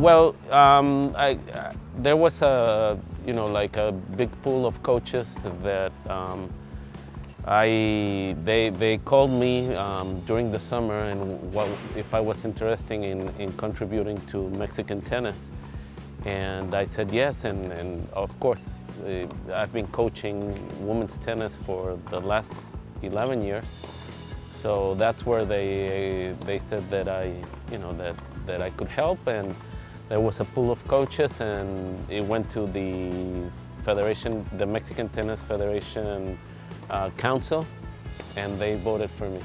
Well, there was a, like a big pool of coaches that they called me during the summer and if I was interested in contributing to Mexican tennis. And I said yes, and of course, I've been coaching women's tennis for the last 11 years. So that's where they said that that I could help, and there was a pool of coaches, and it went to the Federation, the Mexican Tennis Federation Council, and they voted for me.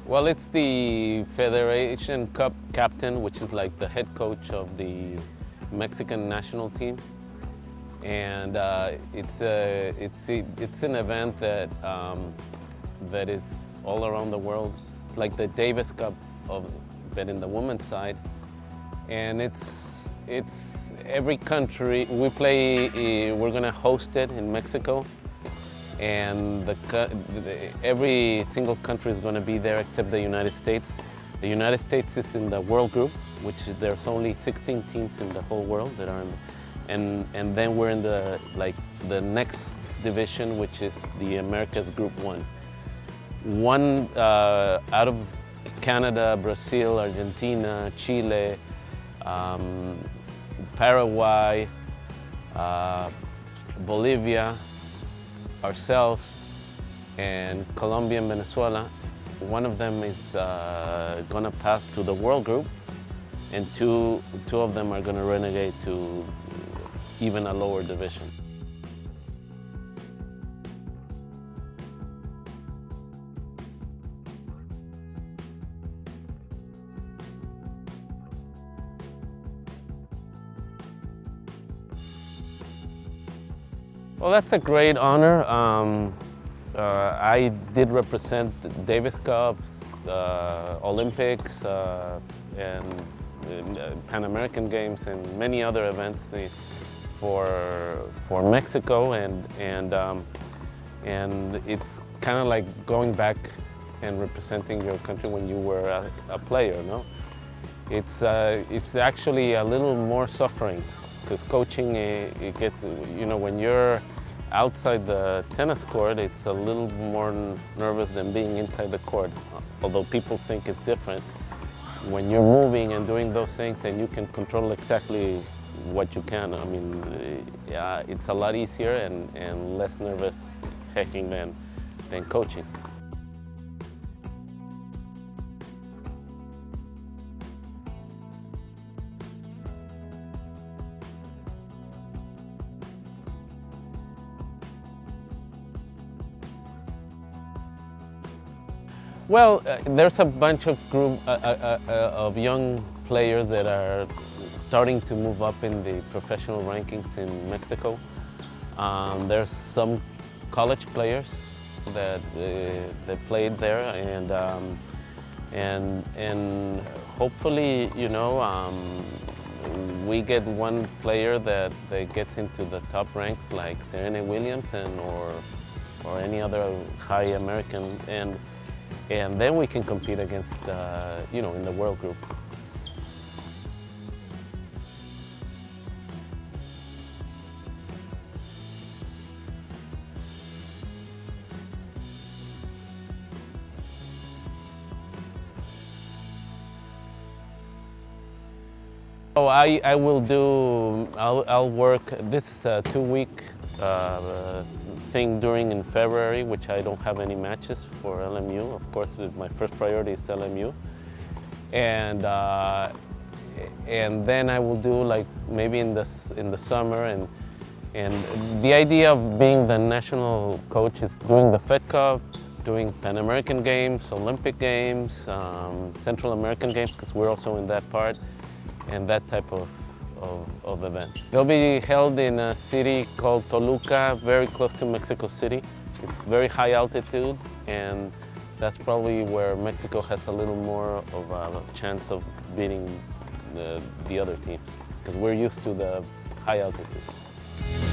Well, it's the Federation Cup captain, which is like the head coach of the Mexican national team, and it's an event that that is all around the world. It's like the Davis Cup but in the women's side, and it's every country we play. We're gonna host it in Mexico. And every single country is going to be there except the United States. The United States is in the world group, which there's only 16 teams in the whole world that are in, and then we're in the next division, which is the Americas Group 1. One out of Canada, Brazil, Argentina, Chile, Paraguay, Bolivia, ourselves, and Colombia and Venezuela. One of them is gonna pass to the world group, and two of them are gonna renegade to even a lower division. Well, that's a great honor. I did represent Davis Cups, Olympics, and Pan American Games, and many other events for Mexico, and it's kind of like going back and representing your country when you were a player, no? It's actually a little more suffering, because coaching, it gets, when you're outside the tennis court, it's a little more nervous than being inside the court, although people think it's different. When you're moving and doing those things and you can control exactly what you can, I mean, yeah, it's a lot easier and less nervous hacking than coaching. Well, there's a bunch of of young players that are starting to move up in the professional rankings in Mexico. There's some college players that played there, and hopefully, we get one player that gets into the top ranks, like Serena Williams or any other high American, and then we can compete against, in the world group. So I'll work, this is a 2-week thing in February, which I don't have any matches for LMU. Of course, my first priority is LMU. And then I will do maybe in the summer, and the idea of being the national coach is doing the Fed Cup, doing Pan American Games, Olympic Games, Central American Games, because we're also in that part, and that type of events. They'll be held in a city called Toluca, very close to Mexico City. It's very high altitude, and that's probably where Mexico has a little more of a chance of beating the other teams because we're used to the high altitude.